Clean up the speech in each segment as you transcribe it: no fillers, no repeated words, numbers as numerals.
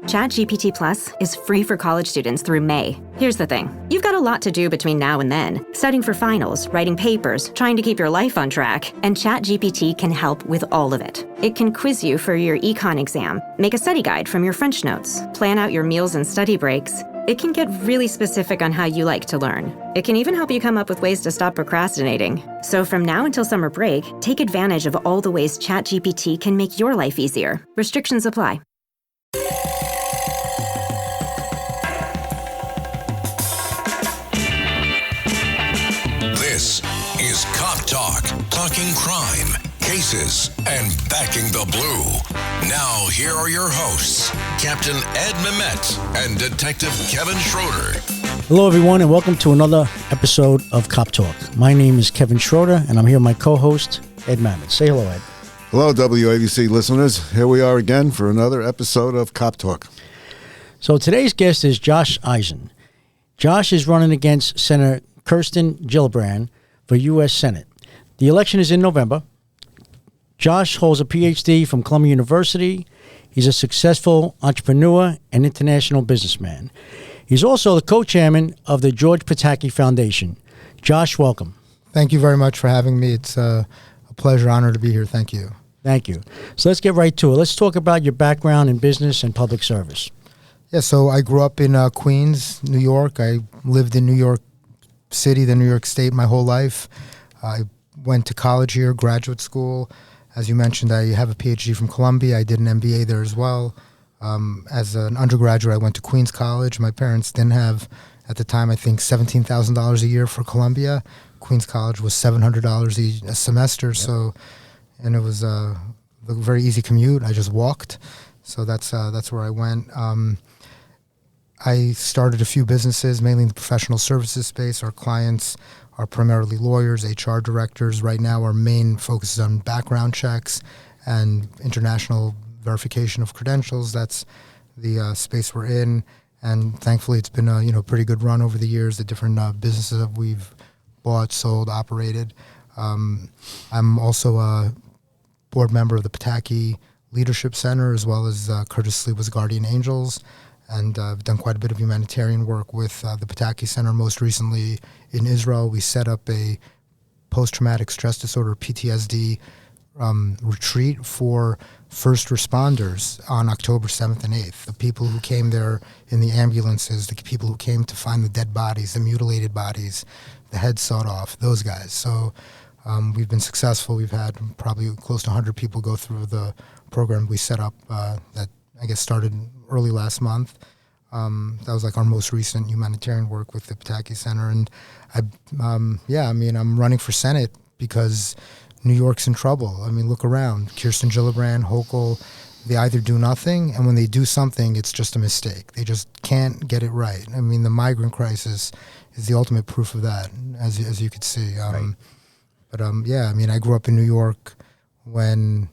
ChatGPT Plus is free for college students through May. Here's the thing. You've got a lot to do between now and then. Studying for finals, writing papers, trying to keep your life on track, and ChatGPT can help with all of it. It can quiz you for your econ exam, make a study guide from your French notes, plan out your meals and study breaks. It can get really specific on how you like to learn. It can even help you come up with ways to stop procrastinating. So from now until summer break, take advantage of all the ways ChatGPT can make your life easier. Restrictions apply. This is Cop Talk, talking crime, cases, and backing the blue. Now, here are your hosts, Captain Ed Mehmet and Detective Kevin Schroeder. Hello, everyone, and welcome to another episode of Cop Talk. My name is Kevin Schroeder, and I'm here with my co-host, Ed Mehmet. Say hello, Ed. Hello, WABC listeners. Here we are again for another episode of Cop Talk. So today's guest is Josh Eisen. Josh is running against Senator Kirsten Gillibrand for U.S. Senate. The election is in November. Josh holds a Ph.D. from Columbia University. He's a successful entrepreneur and international businessman. He's also the co-chairman of the George Pataki Foundation. Josh, welcome. Thank you very much for having me. It's a pleasure, honor to be here. Thank you. Thank you. So let's get right to it. Let's talk about your background in business and public service. Yeah, so I grew up in Queens, New York. I lived in New York City, the New York State, my whole life. I went to college here, graduate school. As you mentioned, I have a PhD from Columbia. I did an MBA there as well. As an undergraduate, I went to Queens College. My parents didn't have, at the time, I think $17,000 a year for Columbia. Queens College was $700 a semester. Yep. So, and it was a very easy commute. I just walked. So that's where I went. I started a few businesses, mainly in the professional services space. Our clients are primarily lawyers, HR directors. Right now, our main focus is on background checks and international verification of credentials. That's the space we're in. And thankfully, it's been a pretty good run over the years, the different businesses that we've bought, sold, operated. I'm also a board member of the Pataki Leadership Center, as well as Curtis Sleewa's Guardian Angels. And I've done quite a bit of humanitarian work with the Pataki Center. Most recently in Israel, we set up a post-traumatic stress disorder, PTSD, retreat for first responders on October 7th and 8th. The people who came there in the ambulances, the people who came to find the dead bodies, the mutilated bodies, the heads sawed off, those guys. So we've been successful. We've had probably close to 100 people go through the program we set up that I guess started early last month. That was like our most recent humanitarian work with the Pataki Center. And I'm running for Senate because New York's in trouble. I mean, look around. Kirsten Gillibrand, Hochul, they either do nothing, and when they do something, it's just a mistake. They just can't get it right. I mean, the migrant crisis is the ultimate proof of that, as you could see. Right. But I grew up in New York when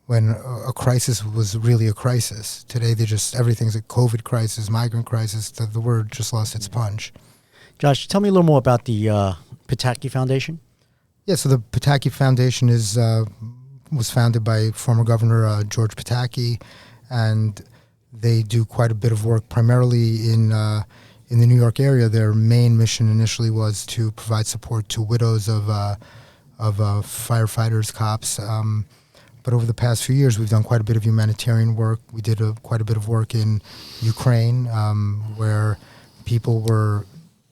a crisis was really a crisis. Today, everything's a COVID crisis, migrant crisis. The word just lost its punch. Josh, tell me a little more about the Pataki Foundation. Yeah, so the Pataki Foundation was founded by former Governor George Pataki, and they do quite a bit of work primarily in the New York area. Their main mission initially was to provide support to widows of firefighters, cops. But over the past few years, we've done quite a bit of humanitarian work. We did quite a bit of work in Ukraine, where people were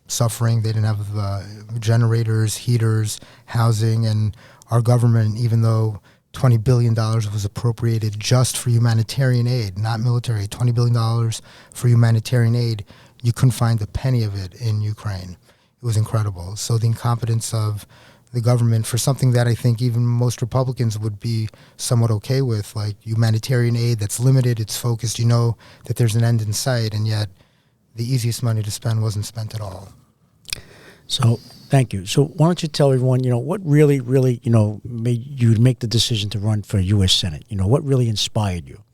suffering. They didn't have generators, heaters, housing, and our government, even though $20 billion was appropriated just for humanitarian aid, not military, $20 billion for humanitarian aid, you couldn't find a penny of it in Ukraine. It was incredible. So the incompetence of the government for something that I think even most Republicans would be somewhat okay with, like humanitarian aid that's limited, it's focused, you know that there's an end in sight, and yet the easiest money to spend wasn't spent at all. So, thank you. So, why don't you tell everyone, what really, made you make the decision to run for U.S. Senate? What really inspired you?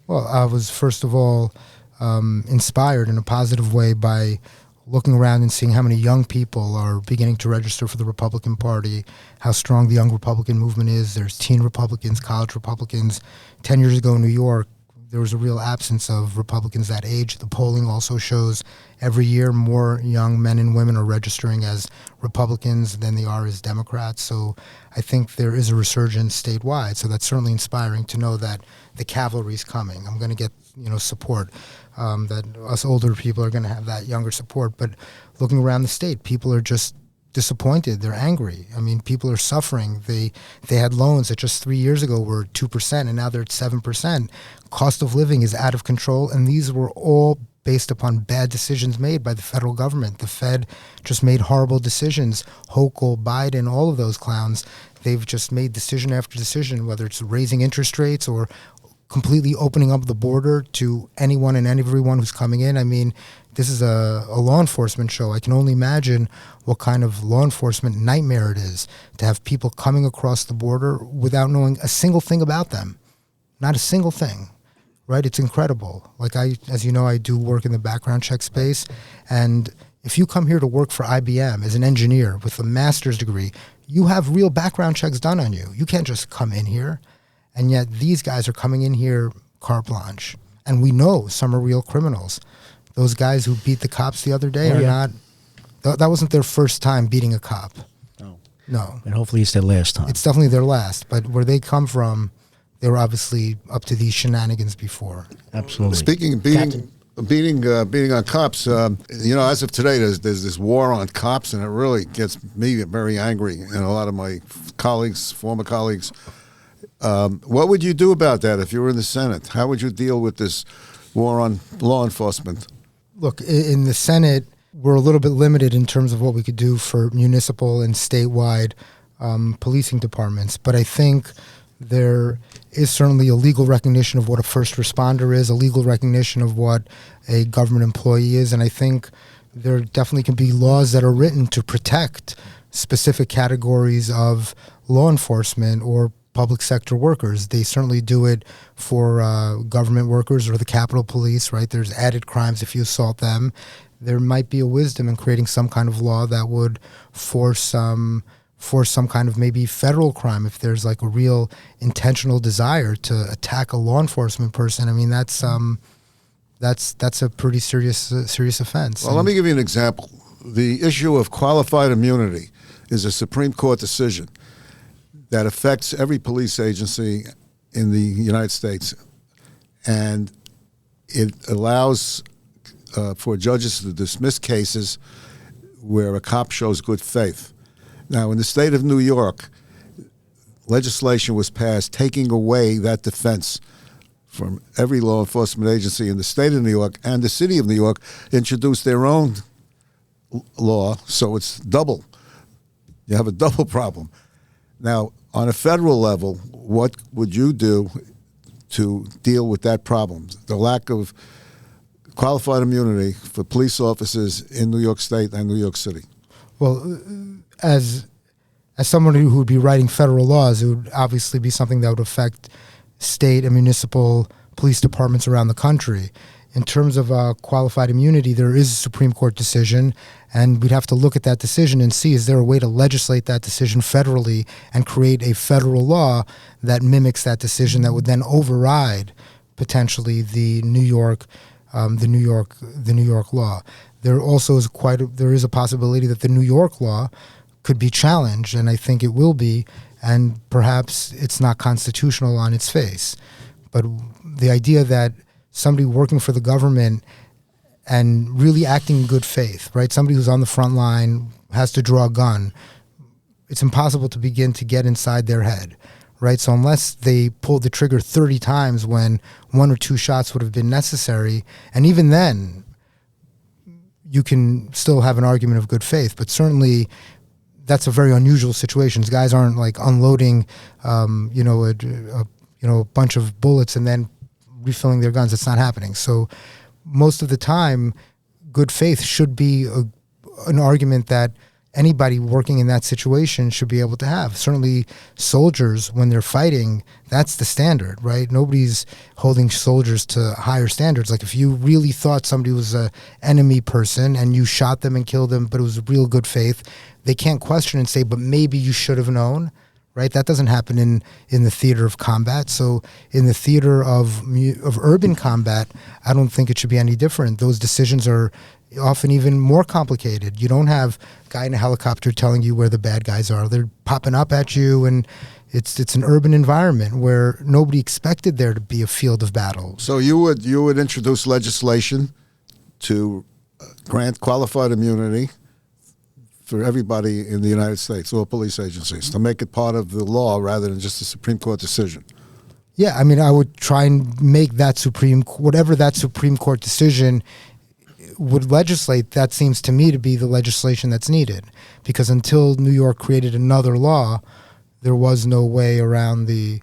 Well, I was, first of all, inspired in a positive way by looking around and seeing how many young people are beginning to register for the Republican Party, how strong the young Republican movement is. There's teen Republicans, college Republicans. 10 years ago in New York, there was a real absence of Republicans that age. The polling also shows every year more young men and women are registering as Republicans than they are as Democrats. So I think there is a resurgence statewide. So that's certainly inspiring to know that the cavalry's coming. I'm going to get support. That us older people are going to have that younger support. But looking around the state, people are just disappointed. They're angry. I mean, people are suffering. They had loans that just 3 years ago were 2%, and now they're at 7%. Cost of living is out of control, and these were all based upon bad decisions made by the federal government. The Fed just made horrible decisions. Hochul, Biden, all of those clowns, they've just made decision after decision, whether it's raising interest rates or completely opening up the border to anyone and everyone who's coming in. I mean, this is a law enforcement show. I can only imagine what kind of law enforcement nightmare it is to have people coming across the border without knowing a single thing about them. Not a single thing, right? It's incredible. Like as you know, I do work in the background check space. And if you come here to work for IBM as an engineer with a master's degree, you have real background checks done on you. You can't just come in here. And yet these guys are coming in here carte blanche. And we know some are real criminals. Those guys who beat the cops the other day are not, that wasn't their first time beating a cop. No. And hopefully it's their last time. It's definitely their last. But where they come from, they were obviously up to these shenanigans before. Absolutely. Speaking of beating on cops, as of today, there's this war on cops, and it really gets me very angry and a lot of my colleagues, former colleagues. What would you do about that if you were in the Senate? How would you deal with this war on law enforcement? Look, in the Senate, we're a little bit limited in terms of what we could do for municipal and statewide policing departments. But I think there is certainly a legal recognition of what a first responder is, a legal recognition of what a government employee is. And I think there definitely can be laws that are written to protect specific categories of law enforcement or public sector workers. They certainly do it for government workers or the Capitol Police, right? There's added crimes if you assault them. There might be a wisdom in creating some kind of law that would force some kind of maybe federal crime if there's like a real intentional desire to attack a law enforcement person. I mean, that's a pretty serious offense. Well, let me give you an example. The issue of qualified immunity is a Supreme Court decision that affects every police agency in the United States, and it allows for judges to dismiss cases where a cop shows good faith. Now, in the state of New York, legislation was passed taking away that defense from every law enforcement agency in the state of New York, and the city of New York introduced their own law, so it's double. You have a double problem. Now, on a federal level, what would you do to deal with that problem? The lack of qualified immunity for police officers in New York State and New York City. Well, as someone who would be writing federal laws, it would obviously be something that would affect state and municipal police departments around the country. In terms of qualified immunity, there is a Supreme Court decision, and we'd have to look at that decision and see, is there a way to legislate that decision federally and create a federal law that mimics that decision that would then override potentially the New York law. There also is there is a possibility that the New York law could be challenged, and I think it will be, and perhaps it's not constitutional on its face. But the idea that somebody working for the government and really acting in good faith, right? Somebody who's on the front line has to draw a gun. It's impossible to begin to get inside their head, right? So unless they pulled the trigger 30 times when 1 or 2 shots would have been necessary, and even then, you can still have an argument of good faith. But certainly, that's a very unusual situation. These guys aren't like unloading, a bunch of bullets and then refilling their guns. It's not happening. So most of the time, good faith should be an argument that anybody working in that situation should be able to have. Certainly soldiers, when they're fighting, that's the standard, right? Nobody's holding soldiers to higher standards. Like if you really thought somebody was an enemy person and you shot them and killed them, but it was real good faith, they can't question and say, but maybe you should have known, right? That doesn't happen in the theater of combat. So in the theater of urban combat, I don't think it should be any different. Those decisions are often even more complicated. You don't have a guy in a helicopter telling you where the bad guys are. They're popping up at you, and it's an urban environment where nobody expected there to be a field of battle. So you would introduce legislation to grant qualified immunity for everybody in the United States, all police agencies, to make it part of the law rather than just a Supreme Court decision. Yeah, I mean, I would try and make that whatever that Supreme Court decision would legislate, that seems to me to be the legislation that's needed. Because until New York created another law, there was no way around the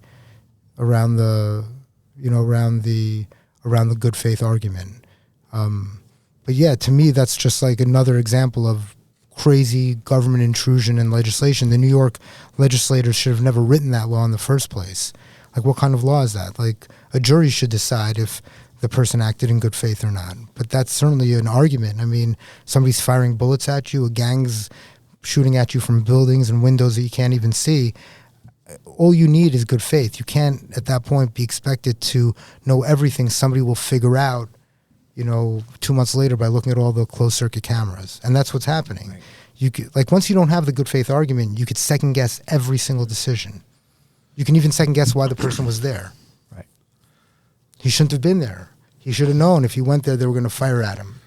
good faith argument. But yeah, to me, that's just like another example of crazy government intrusion and legislation. The New York legislators should have never written that law in the first place. Like, what kind of law is that? Like, a jury should decide if the person acted in good faith or not. But that's certainly an argument. I mean, somebody's firing bullets at you, a gang's shooting at you from buildings and windows that you can't even see. All you need is good faith. You can't, at that point, be expected to know everything somebody will figure out, 2 months later by looking at all the closed-circuit cameras. And that's what's happening. Right. You could, once you don't have the good faith argument, you could second-guess every single decision. You can even second-guess why the person was there. Right. He shouldn't have been there. He should have known if he went there, they were going to fire at him.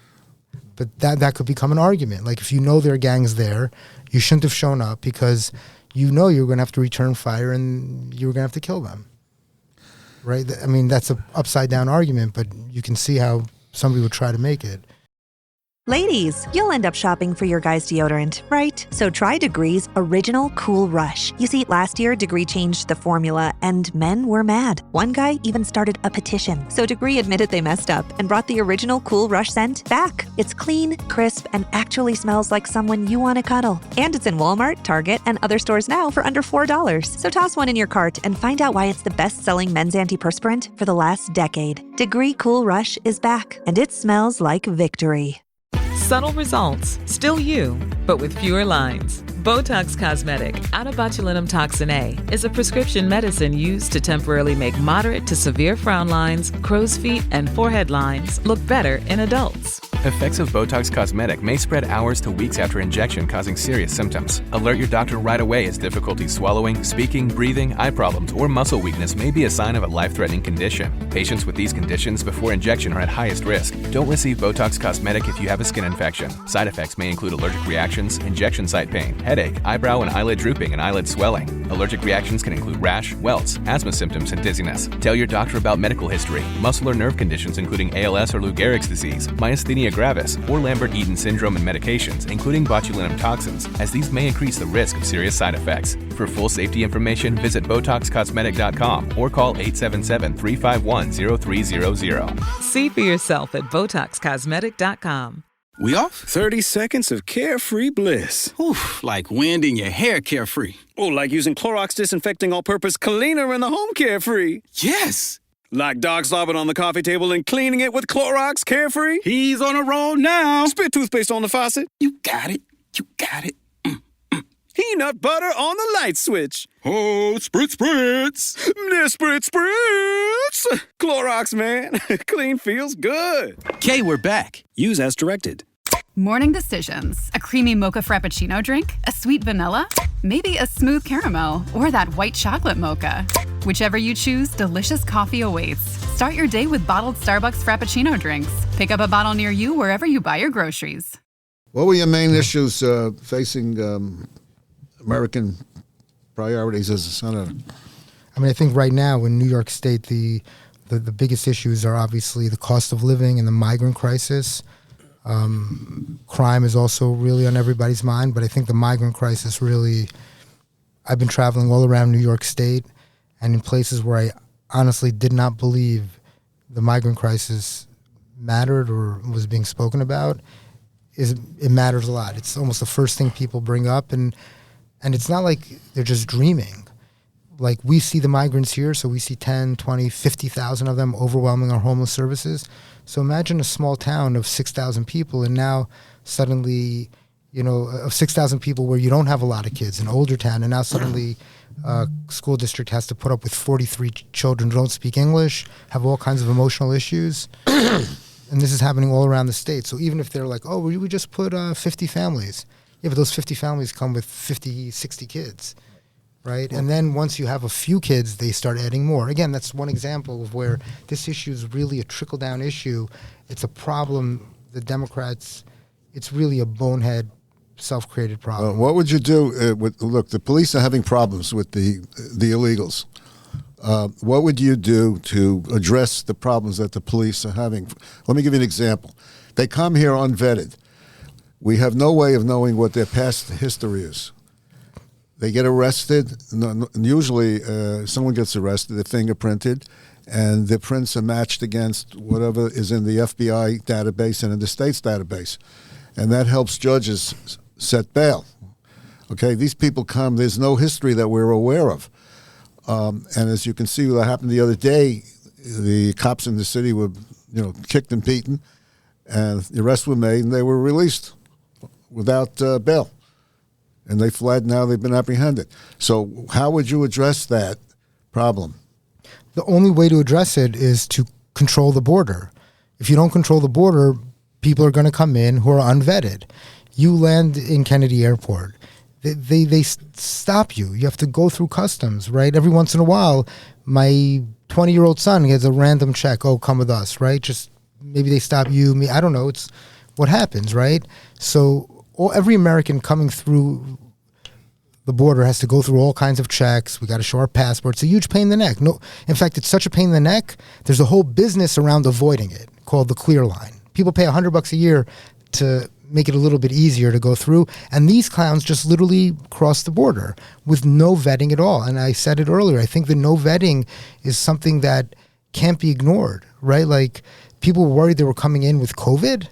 But that could become an argument. Like, if you know there are gangs there, you shouldn't have shown up because you know you're going to have to return fire and you were going to have to kill them. Right? I mean, that's an upside-down argument, but you can see how somebody would try to make it. Ladies, you'll end up shopping for your guy's deodorant, right? So try Degree's Original Cool Rush. You see, last year, Degree changed the formula, and men were mad. One guy even started a petition. So Degree admitted they messed up and brought the Original Cool Rush scent back. It's clean, crisp, and actually smells like someone you want to cuddle. And it's in Walmart, Target, and other stores now for under $4. So toss one in your cart and find out why it's the best-selling men's antiperspirant for the last decade. Degree Cool Rush is back, and it smells like victory. Subtle results, still you, but with fewer lines. Botox Cosmetic, out of botulinum toxin A, is a prescription medicine used to temporarily make moderate to severe frown lines, crow's feet, and forehead lines look better in adults. Effects of Botox Cosmetic may spread hours to weeks after injection, causing serious symptoms. Alert your doctor right away as difficulty swallowing, speaking, breathing, eye problems, or muscle weakness may be a sign of a life-threatening condition. Patients with these conditions before injection are at highest risk. Don't receive Botox Cosmetic if you have a skin infection. Side effects may include allergic reactions, injection site pain, headache, eyebrow and eyelid drooping, and eyelid swelling. Allergic reactions can include rash, welts, asthma symptoms, and dizziness. Tell your doctor about medical history, muscle or nerve conditions including ALS or Lou Gehrig's disease, myasthenia gravis, or Lambert-Eaton syndrome, and medications, including botulinum toxins, as these may increase the risk of serious side effects. For full safety information, visit BotoxCosmetic.com or call 877-351-0300. See for yourself at BotoxCosmetic.com. We off? 30 seconds of carefree bliss. Oof, like wind in your hair carefree. Oh, like using Clorox Disinfecting All-Purpose Cleaner in the home carefree. Yes. Like dog slobbing on the coffee table and cleaning it with Clorox Carefree. He's on a roll now. Spit toothpaste on the faucet. You got it. You got it. Peanut butter on the light switch. Oh, spritz, spritz. Spritz, spritz. Clorox, man. Clean feels good. Okay, we're back. Use as directed. Morning decisions. A creamy mocha frappuccino drink? A sweet vanilla? Maybe a smooth caramel or that white chocolate mocha. Whichever you choose, delicious coffee awaits. Start your day with bottled Starbucks Frappuccino drinks. Pick up a bottle near you wherever you buy your groceries. What were your main issues facing American priorities as a senator? I mean, I think right now in New York State, the biggest issues are obviously the cost of living and the migrant crisis. Crime is also really on everybody's mind, but I think the migrant crisis really, I've been traveling all around New York State and in places where I honestly did not believe the migrant crisis mattered or was being spoken about. It matters a lot. It's almost the first thing people bring up, and it's not like they're just dreaming. Like, we see the migrants here, so we see 10, 20, 50,000 of them overwhelming our homeless services. So imagine a small town of 6,000 people, and now suddenly, of 6,000 people where you don't have a lot of kids, an older town, and now suddenly school district has to put up with 43 children who don't speak English, have all kinds of emotional issues. And this is happening all around the state. So even if they're like, oh, we just put 50 families. Yeah, but those 50 families come with 50, 60 kids, right? And then once you have a few kids, they start adding more. Again, that's one example of where this issue is really a trickle-down issue. It's a problem. The Democrats, it's really a bonehead, self-created problem. What would you do? Look, the police are having problems with the illegals. What would you do to address the problems that the police are having? Let me give you an example. They come here unvetted. We have no way of knowing what their past history is. They get arrested. Usually, someone gets arrested, they're fingerprinted, and their prints are matched against whatever is in the FBI database and in the state's database. And that helps judges set bail. Okay, these people come, there's no history that we're aware of. And as you can see, what happened the other day, the cops in the city were, kicked and beaten, and the arrests were made, and they were released without bail. And they fled. Now they've been apprehended. So how would you address that problem? The only way to address it is to control the border. If you don't control the border, people are going to come in who are unvetted. You land in Kennedy Airport. They stop you. You have to go through customs, right? Every once in a while, my 20-year-old son gets a random check. Oh, come with us, right? Just maybe they stop you, me. I don't know. It's what happens, right? So every American coming through the border has to go through all kinds of checks. We got to show our passport. It's a huge pain in the neck. No, in fact, it's such a pain in the neck. There's a whole business around avoiding it called the Clear Line. People pay $100 a year to make it a little bit easier to go through. And these clowns just literally cross the border with no vetting at all. And I said it earlier, I think the no vetting is something that can't be ignored, right? Like, people were worried they were coming in with COVID.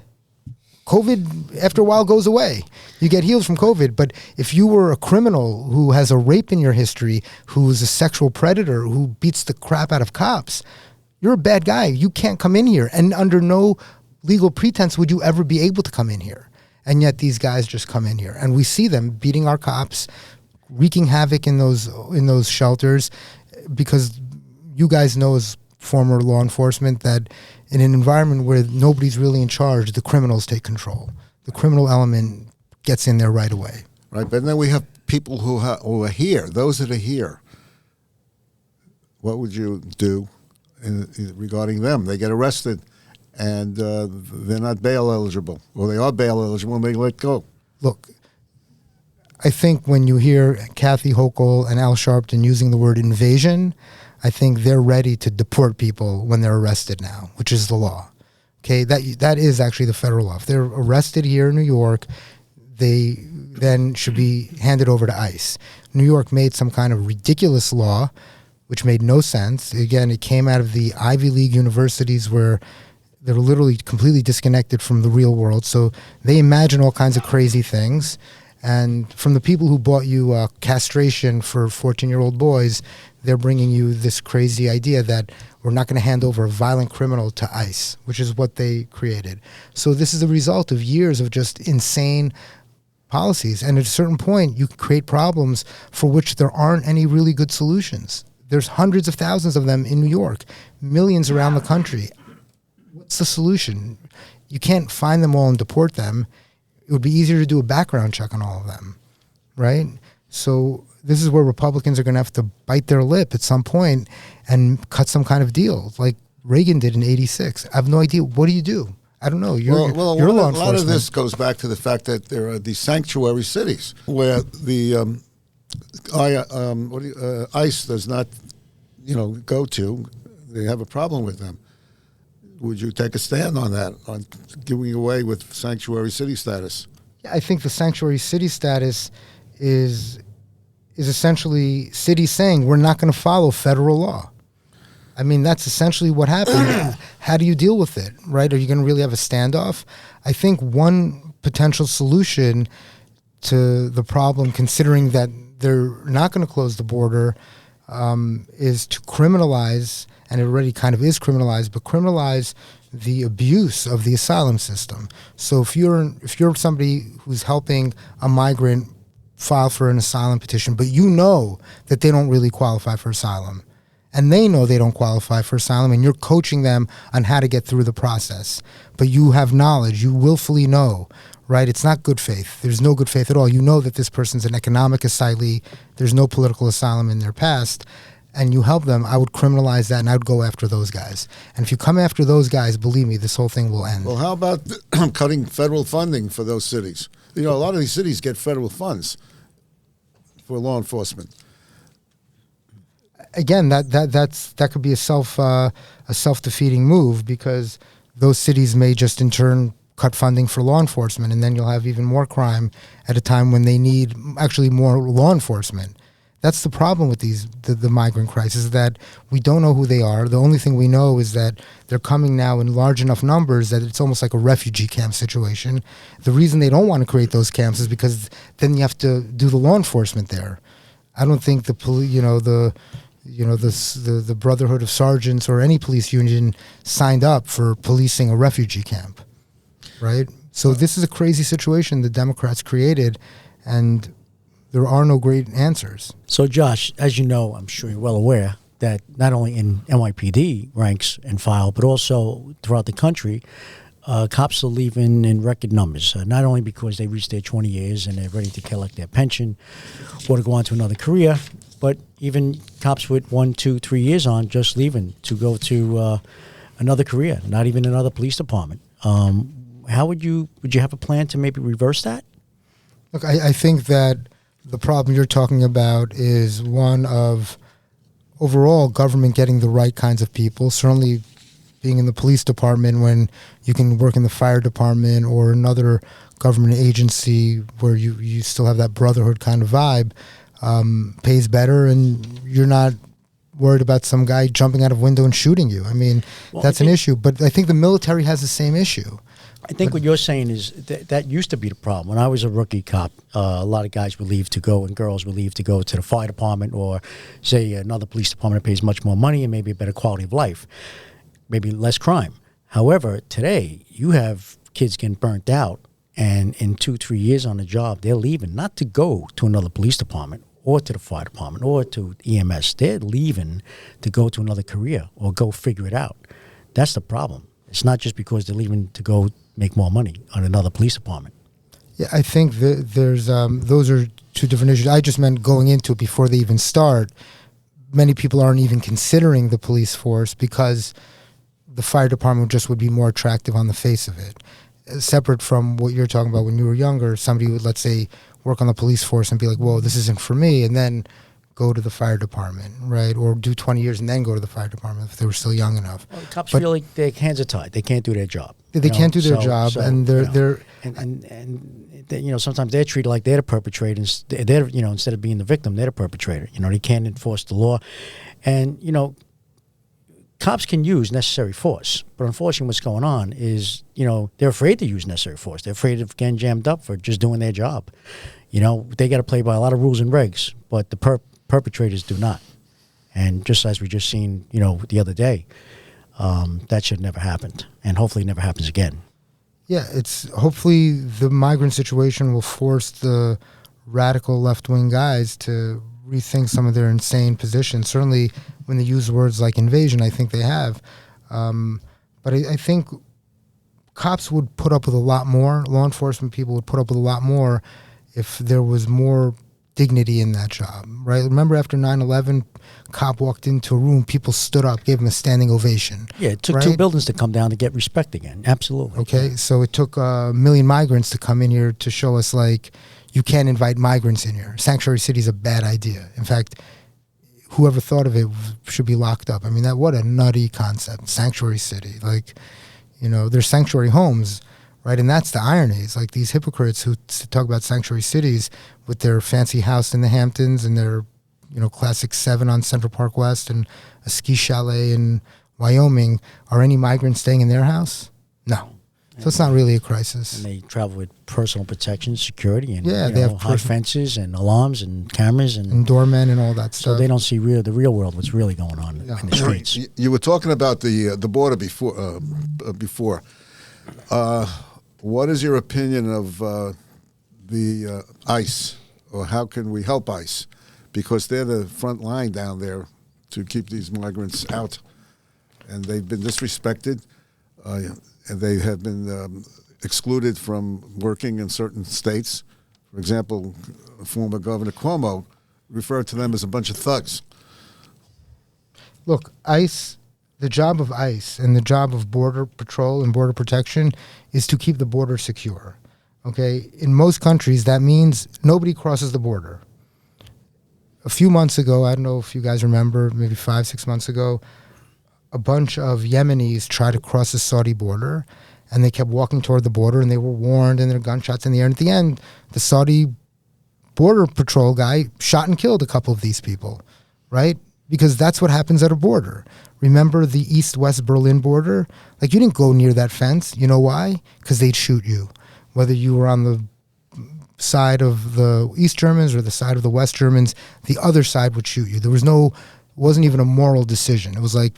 COVID, after a while, goes away. You get healed from COVID. But if you were a criminal who has a rape in your history, who's a sexual predator, who beats the crap out of cops, you're a bad guy. You can't come in here. And under no legal pretense would you ever be able to come in here. And yet these guys just come in here. And we see them beating our cops, wreaking havoc in those shelters, because you guys know as former law enforcement that in an environment where nobody's really in charge, the criminals take control. The criminal element gets in there right away. Right, but then we have people who are here, those that are here. What would you do regarding them? They get arrested and they're not bail eligible, or they are bail eligible and they let go. Look, I think when you hear Kathy Hochul and Al Sharpton using the word invasion, I think they're ready to deport people when they're arrested now, which is the law. Okay, that is actually the federal law. If they're arrested here in New York, they then should be handed over to ICE. New York made some kind of ridiculous law, which made no sense. Again, it came out of the Ivy League universities where they're literally completely disconnected from the real world. So they imagine all kinds of crazy things. And from the people who bought you castration for 14-year-old boys, they're bringing you this crazy idea that we're not going to hand over a violent criminal to ICE, which is what they created. So this is the result of years of just insane policies. And at a certain point, you create problems for which there aren't any really good solutions. There's hundreds of thousands of them in New York, millions around the country. What's the solution? You can't find them all and deport them. It would be easier to do a background check on all of them, right? So this is where Republicans are going to have to bite their lip at some point and cut some kind of deal, like Reagan did in '86. I have no idea. What do you do? I don't know. You're law enforcement. A lot of this goes back to the fact that there are these sanctuary cities where the ICE does not, go to. They have a problem with them. Would you take a stand on that, on giving away with sanctuary city status? I think the sanctuary city status is essentially cities saying we're not going to follow federal law. I mean, that's essentially what happened. How do you deal with it, right? Are you going to really have a standoff? I think one potential solution to the problem, considering that they're not going to close the border, is to criminalize, and it already kind of is criminalized, but criminalize the abuse of the asylum system. So if you're somebody who's helping a migrant file for an asylum petition, but you know that they don't really qualify for asylum. And they know they don't qualify for asylum, and you're coaching them on how to get through the process. But you have knowledge. You willfully know, right? It's not good faith. There's no good faith at all. You know that this person's an economic asylee. There's no political asylum in their past. And you help them. I would criminalize that, and I would go after those guys. And if you come after those guys, believe me, this whole thing will end. Well, how about cutting federal funding for those cities? You know, a lot of these cities get federal funds for law enforcement. Again, that could be a self-defeating move, because those cities may just in turn cut funding for law enforcement, and then you'll have even more crime at a time when they need actually more law enforcement. That's the problem with the migrant crisis, that we don't know who they are. The only thing we know is that they're coming now in large enough numbers that it's almost like a refugee camp situation. The reason they don't want to create those camps is because then you have to do the law enforcement there. I don't think the Brotherhood of Sergeants or any police union signed up for policing a refugee camp, right? So this is a crazy situation the Democrats created, and there are no great answers. So, Josh, as you know, I'm sure you're well aware that not only in NYPD ranks and file, but also throughout the country, cops are leaving in record numbers, not only because they reached their 20 years and they're ready to collect their pension or to go on to another career, but even cops with 1, 2, 3 years on just leaving to go to another career, not even another police department. How would you have a plan to maybe reverse that? Look, I think that the problem you're talking about is one of overall government getting the right kinds of people. Certainly being in the police department when you can work in the fire department or another government agency where you still have that brotherhood kind of vibe, pays better, and you're not worried about some guy jumping out of a window and shooting you. I mean, that's an issue. But I think the military has the same issue. I think what you're saying is that used to be the problem. When I was a rookie cop, a lot of guys would leave to go, and girls would leave to go to the fire department or, say, another police department that pays much more money and maybe a better quality of life, maybe less crime. However, today, you have kids getting burnt out, and in 2, 3 years on the job, they're leaving not to go to another police department or to the fire department or to EMS. They're leaving to go to another career or go figure it out. That's the problem. It's not just because they're leaving to go make more money on another police department. Yeah, I think there's those are two different issues. I just meant going into it before they even start. Many people aren't even considering the police force because the fire department just would be more attractive on the face of it. Separate from what you're talking about when you were younger, somebody would, let's say, work on the police force and be like, whoa, this isn't for me, and then go to the fire department, right? Or do 20 years and then go to the fire department if they were still young enough. Well, cops feel like their hands are tied. They can't do their job. They can't do their job, and they're sometimes they're treated like they're the perpetrator. They're instead of being the victim, they're the perpetrator. They can't enforce the law, and cops can use necessary force, but unfortunately, what's going on is they're afraid to use necessary force. They're afraid of getting jammed up for just doing their job. They got to play by a lot of rules and regs, but the perpetrators do not. And just as we just seen, the other day, that should never happened, and hopefully it never happens again. Yeah, it's hopefully the migrant situation will force the radical left-wing guys to rethink some of their insane positions. Certainly when they use words like invasion, I think they have. But I think cops would put up with a lot more, law enforcement people would put up with a lot more if there was more dignity in that job, right? Remember after 9/11, cop walked into a room, people stood up, gave him a standing ovation. Yeah, it took 2 buildings to come down to get respect again. Absolutely. Okay, so it took 1 million migrants to come in here to show us, you can't invite migrants in here. Sanctuary city is a bad idea. In fact, whoever thought of it should be locked up. I mean, what a nutty concept, sanctuary city. There's sanctuary homes, right? And that's the irony. It's like these hypocrites who talk about sanctuary cities with their fancy house in the Hamptons and their, classic 7 on Central Park West and a ski chalet in Wyoming. Are any migrants staying in their house? No. So it's not really a crisis. And they travel with personal protection, security, and they have high fences and alarms and cameras and doormen and all that stuff. So they don't see the real world, what's really going on in the streets. You were talking about the border before. What is your opinion of the ICE or how can we help ICE? Because they're the front line down there to keep these migrants out. And they've been disrespected, and they have been excluded from working in certain states. For example, former Governor Cuomo referred to them as a bunch of thugs. Look, ICE, the job of ICE and the job of Border Patrol and Border Protection is to keep the border secure. Okay? In most countries, that means nobody crosses the border. A few months ago, I don't know if you guys remember, maybe 5-6 months ago, a bunch of Yemenis tried to cross the Saudi border, and they kept walking toward the border, and they were warned, and there were gunshots in the air. And at the end, the Saudi Border Patrol guy shot and killed a couple of these people, right? Because that's what happens at a border. Remember the East-West Berlin border? Like, you didn't go near that fence. You know why? Because they'd shoot you. Whether you were on the side of the East Germans or the side of the West Germans, the other side would shoot you. There was no, it wasn't even a moral decision. It was like,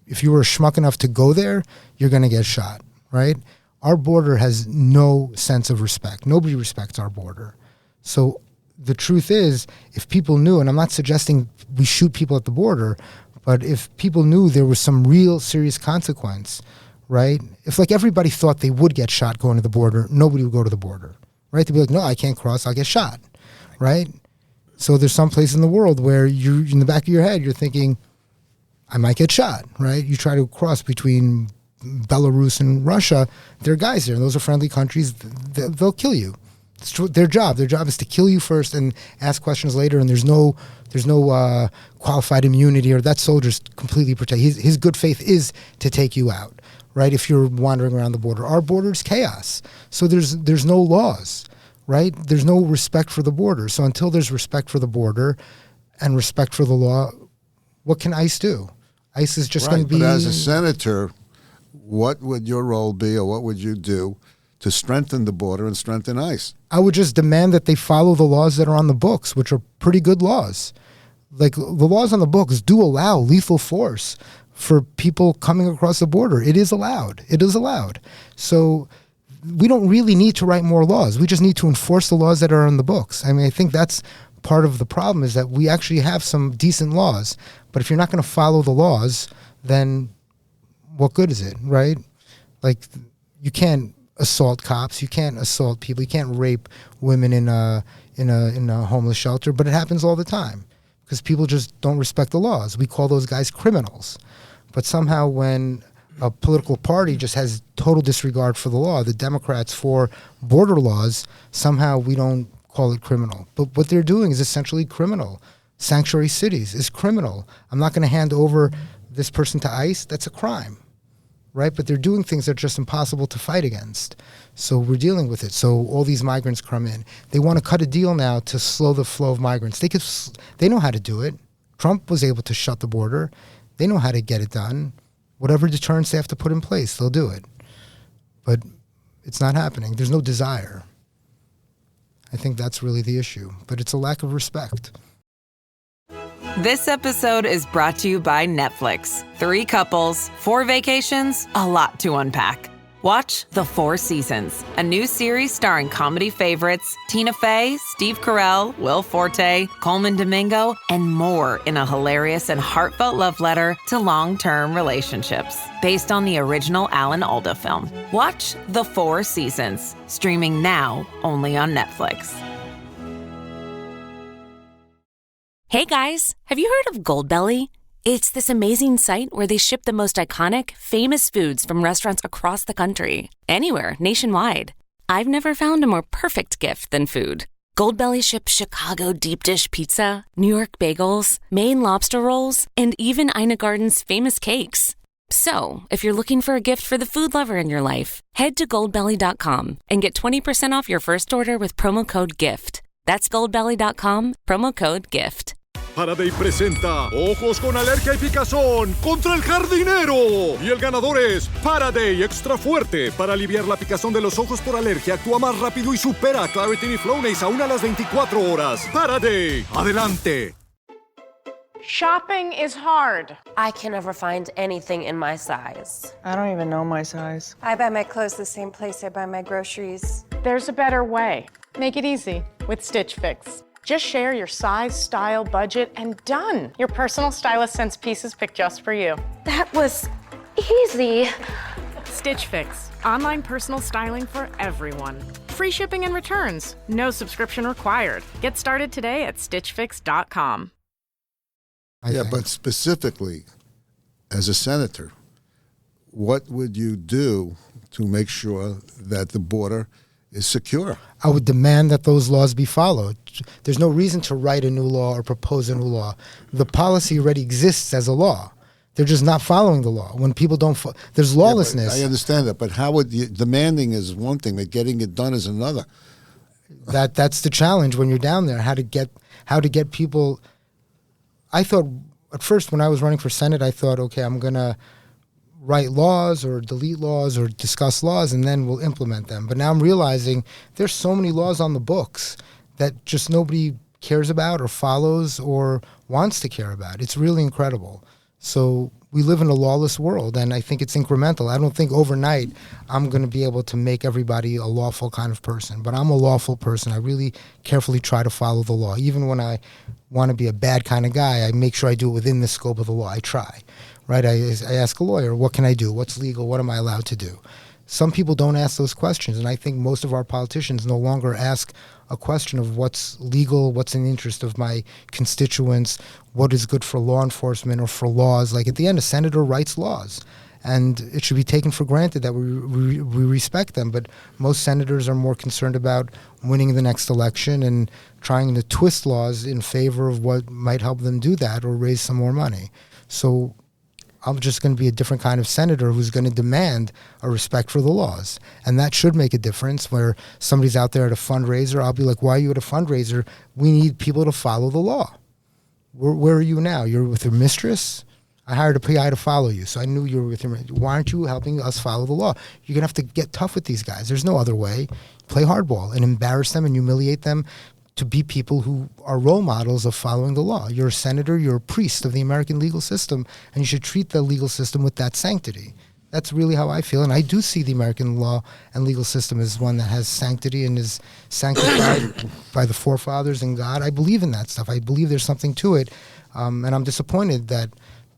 if you were a schmuck enough to go there, you're going to get shot, right? Our border has no sense of respect. Nobody respects our border. So the truth is, if people knew, and I'm not suggesting we shoot people at the border, but if people knew there was some real serious consequence, right? If like everybody thought they would get shot going to the border, nobody would go to the border, right? They'd be like, no, I can't cross, I'll get shot, right? So there's some place in the world where you, in the back of your head, you're thinking, I might get shot, right? You try to cross between Belarus and Russia, there are guys there, and those are friendly countries, they'll kill you. It's their job. Their job is to kill you first and ask questions later, and there's no qualified immunity, or that soldier's completely protected. His good faith is to take you out, right, if you're wandering around the border. Our border is chaos, so there's no laws, right? There's no respect for the border. So until there's respect for the border and respect for the law, what can ICE do? ICE is just going to be... But as a senator, what would your role be, or what would you do to strengthen the border and strengthen ICE? I would just demand that they follow the laws that are on the books, which are pretty good laws. Like, the laws on the books do allow lethal force for people coming across the border. It is allowed. It is allowed. So we don't really need to write more laws. We just need to enforce the laws that are on the books. I mean, I think that's part of the problem, is that we actually have some decent laws. But if you're not going to follow the laws, then what good is it, right? Like, you can't assault cops, you can't assault people, you can't rape women in a homeless shelter, but it happens all the time because people just don't respect the laws. We call those guys criminals. But somehow when a political party just has total disregard for the law, the Democrats for border laws, somehow we don't call it criminal. But what they're doing is essentially criminal. Sanctuary cities is criminal. I'm not going to hand over this person to ICE. That's a crime, right? But they're doing things that are just impossible to fight against. So we're dealing with it. So all these migrants come in. They want to cut a deal now to slow the flow of migrants. They know how to do it. Trump was able to shut the border. They know how to get it done. Whatever deterrence they have to put in place, they'll do it. But it's not happening. There's no desire. I think that's really the issue. But it's a lack of respect. This episode is brought to you by Netflix. 3 couples, 4 vacations, a lot to unpack. Watch The 4 Seasons, a new series starring comedy favorites Tina Fey, Steve Carell, Will Forte, Coleman Domingo, and more in a hilarious and heartfelt love letter to long-term relationships. Based on the original Alan Alda film. Watch The 4 Seasons, streaming now only on Netflix. Hey guys, have you heard of Goldbelly? It's this amazing site where they ship the most iconic, famous foods from restaurants across the country, anywhere, nationwide. I've never found a more perfect gift than food. Goldbelly ships Chicago deep dish pizza, New York bagels, Maine lobster rolls, and even Ina Garden's famous cakes. So, if you're looking for a gift for the food lover in your life, head to Goldbelly.com and get 20% off your first order with promo code GIFT. That's Goldbelly.com, promo code GIFT. Faraday presenta Ojos con Alergia y Picazón contra el Jardinero. Y el ganador es Faraday Extra Fuerte. Para aliviar la picazón de los ojos por alergia, actúa más rápido y supera a Claritin y Flonase aún a las 24 horas. Faraday, adelante. Shopping is hard. I can never find anything in my size. I don't even know my size. I buy my clothes the same place I buy my groceries. There's a better way. Make it easy with Stitch Fix. Just share your size, style, budget, and done. Your personal stylist sends pieces picked just for you. That was easy. Stitch Fix, online personal styling for everyone. Free shipping and returns. No subscription required. Get started today at stitchfix.com. But specifically, as a senator, what would you do to make sure that the border is secure? I would demand that those laws be followed. There's no reason to write a new law or propose a new law. The policy already exists as a law. They're just not following the law. When people don't, there's lawlessness. I understand that, but how would you, demanding is one thing, but getting it done is another. That's the challenge when you're down there. How to get people. I thought at first when I was running for Senate, I thought, okay, I'm gonna write laws or delete laws or discuss laws, and then we'll implement them. But now I'm realizing there's so many laws on the books that just nobody cares about or follows or wants to care about. It's really incredible. So we live in a lawless world, and I think it's incremental. I don't think overnight I'm going to be able to make everybody a lawful kind of person, but I'm a lawful person. I really carefully try to follow the law. Even when I want to be a bad kind of guy, I make sure I do it within the scope of the law. I try, right? I ask a lawyer, what can I do? What's legal? What am I allowed to do? Some people don't ask those questions, and I think most of our politicians no longer ask a question of what's legal, what's in the interest of my constituents, what is good for law enforcement or for laws. Like at the end, a senator writes laws, and it should be taken for granted that we respect them. But most senators are more concerned about winning the next election and trying to twist laws in favor of what might help them do that or raise some more money. So I'm just going to be a different kind of senator who's going to demand a respect for the laws. And that should make a difference where somebody's out there at a fundraiser. I'll be like, why are you at a fundraiser? We need people to follow the law. Where are you now? You're with your mistress? I hired a PI to follow you, so I knew you were with your mistress. Why aren't you helping us follow the law? You're going to have to get tough with these guys. There's no other way. Play hardball and embarrass them and humiliate them to be people who are role models of following the law. You're a senator, you're a priest of the American legal system, and you should treat the legal system with that sanctity. That's really how I feel, and I do see the American law and legal system as one that has sanctity and is sanctified by the forefathers and God. I believe in that stuff. I believe there's something to it, and I'm disappointed that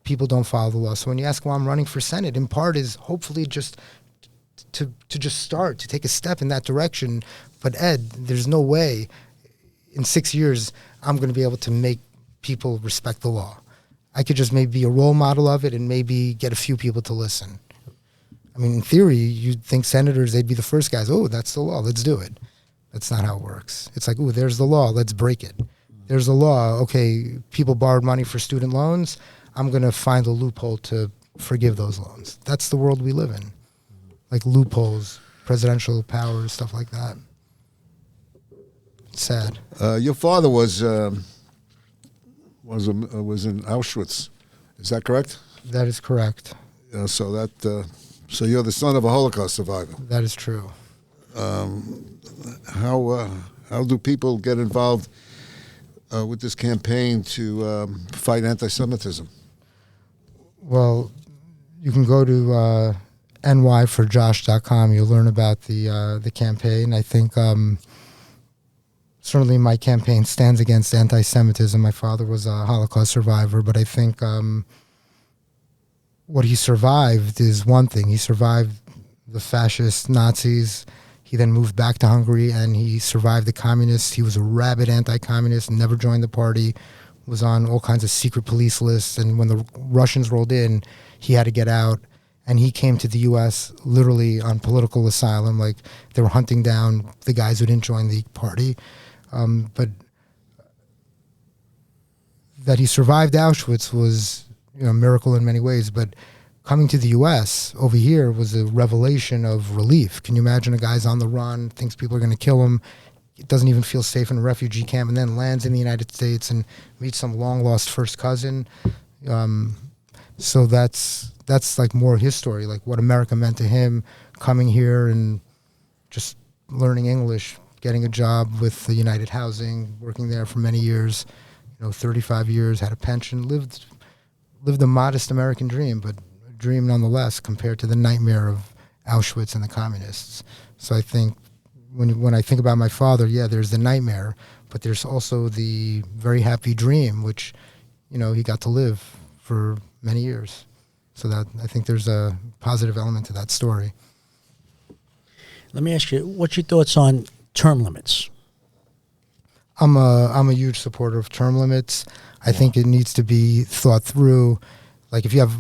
people don't follow the law. So when you ask why I'm running for Senate, in part is hopefully just to just start, to take a step in that direction. But Ed, there's no way in 6 years, I'm going to be able to make people respect the law. I could just maybe be a role model of it and maybe get a few people to listen. I mean, in theory, you'd think senators, they'd be the first guys. Oh, that's the law. Let's do it. That's not how it works. It's like, oh, there's the law. Let's break it. There's the law. Okay, people borrowed money for student loans. I'm going to find a loophole to forgive those loans. That's the world we live in. Like loopholes, presidential powers, stuff like that. Sad. Your father was in Auschwitz. Is that correct? That is correct. So you're the son of a Holocaust survivor. That is true. How do people get involved with this campaign to fight anti-Semitism? Well, you can go to nyforjosh.com. You'll learn about the campaign. I think. Certainly my campaign stands against anti-Semitism. My father was a Holocaust survivor, but I think what he survived is one thing. He survived the fascist Nazis. He then moved back to Hungary, and he survived the communists. He was a rabid anti-communist, never joined the party, was on all kinds of secret police lists, and when the Russians rolled in, he had to get out. And he came to the U.S. literally on political asylum. Like, they were hunting down the guys who didn't join the party. But that he survived Auschwitz was, a miracle in many ways. But coming to the U.S. over here was a revelation of relief. Can you imagine a guy's on the run, thinks people are going to kill him, doesn't even feel safe in a refugee camp, and then lands in the United States and meets some long-lost first cousin? So that's like more his story, like what America meant to him, coming here and just learning English, getting a job with the United Housing, working there for many years, 35 years, had a pension, lived a modest American dream, but a dream nonetheless compared to the nightmare of Auschwitz and the communists. So I think when I think about my father, yeah, there's the nightmare, but there's also the very happy dream, which, he got to live for many years. So that I think there's a positive element to that story. Let me ask you, what's your thoughts on term limits? I'm a huge supporter of term limits. I think it needs to be thought through. Like if you have,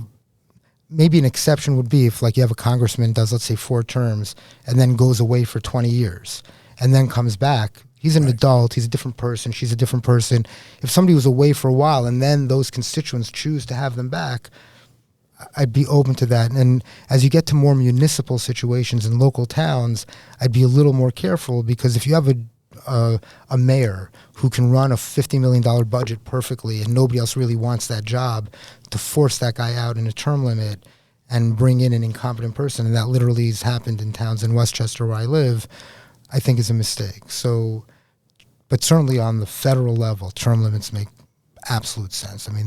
maybe an exception would be if like you have a congressman does, let's say 4 terms and then goes away for 20 years and then comes back. He's an adult. He's a different person. She's a different person. If somebody was away for a while and then those constituents choose to have them back, I'd be open to that. And as you get to more municipal situations in local towns, I'd be a little more careful, because if you have a mayor who can run a $50 million budget perfectly and nobody else really wants that job, to force that guy out in a term limit and bring in an incompetent person, and that literally has happened in towns in Westchester where I live, I think is a mistake. So, but certainly on the federal level, term limits make absolute sense. I mean,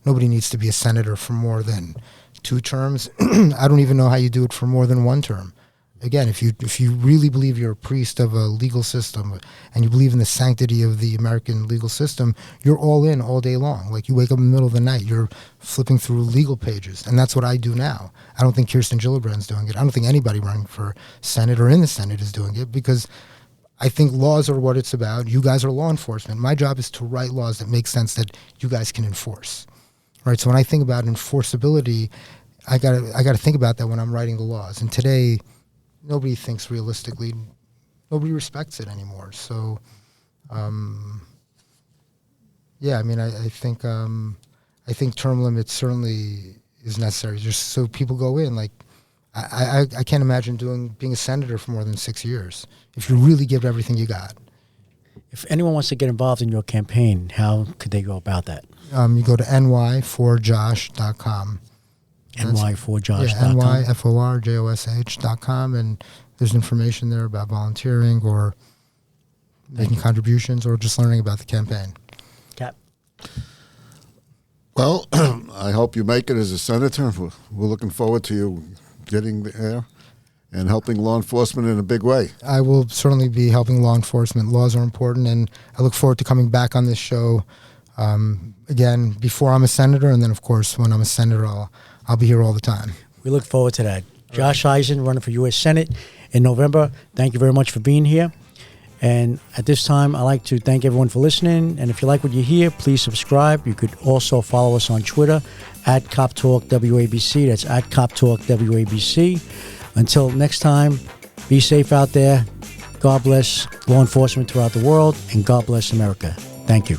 nobody needs to be a senator for more than 2 terms. I don't even know how you do it for more than 1 term. Again, if you really believe you're a priest of a legal system and you believe in the sanctity of the American legal system, you're all in all day long. Like you wake up in the middle of the night, you're flipping through legal pages. And that's what I do now. I don't think Kirsten Gillibrand's doing it. I don't think anybody running for Senate or in the Senate is doing it, because I think laws are what it's about. You guys are law enforcement. My job is to write laws that make sense that you guys can enforce. Right? So when I think about enforceability, I gotta think about that when I'm writing the laws. And today, nobody thinks realistically. Nobody respects it anymore. So, yeah, I mean, I think term limits certainly is necessary, just so people go in. Like, I can't imagine being a senator for more than 6 years if you really give everything you got. If anyone wants to get involved in your campaign, how could they go about that? You go to ny4josh.com. ny4josh.com. Yeah, nyforjosh.com, and there's information there about volunteering or making contributions or just learning about the campaign. Cap. Well, I hope you make it as a senator. We're looking forward to you getting there and helping law enforcement in a big way. I will certainly be helping law enforcement. Laws are important, and I look forward to coming back on this show again before I'm a senator, and then, of course, when I'm a senator, I'll be here all the time. We look forward to that. Josh Eisen, running for U.S. Senate in November. Thank you very much for being here. And at this time, I'd like to thank everyone for listening. And if you like what you hear, please subscribe. You could also follow us on Twitter at CopTalkWABC. That's at CopTalkWABC. Until next time, be safe out there. God bless law enforcement throughout the world, and God bless America. Thank you.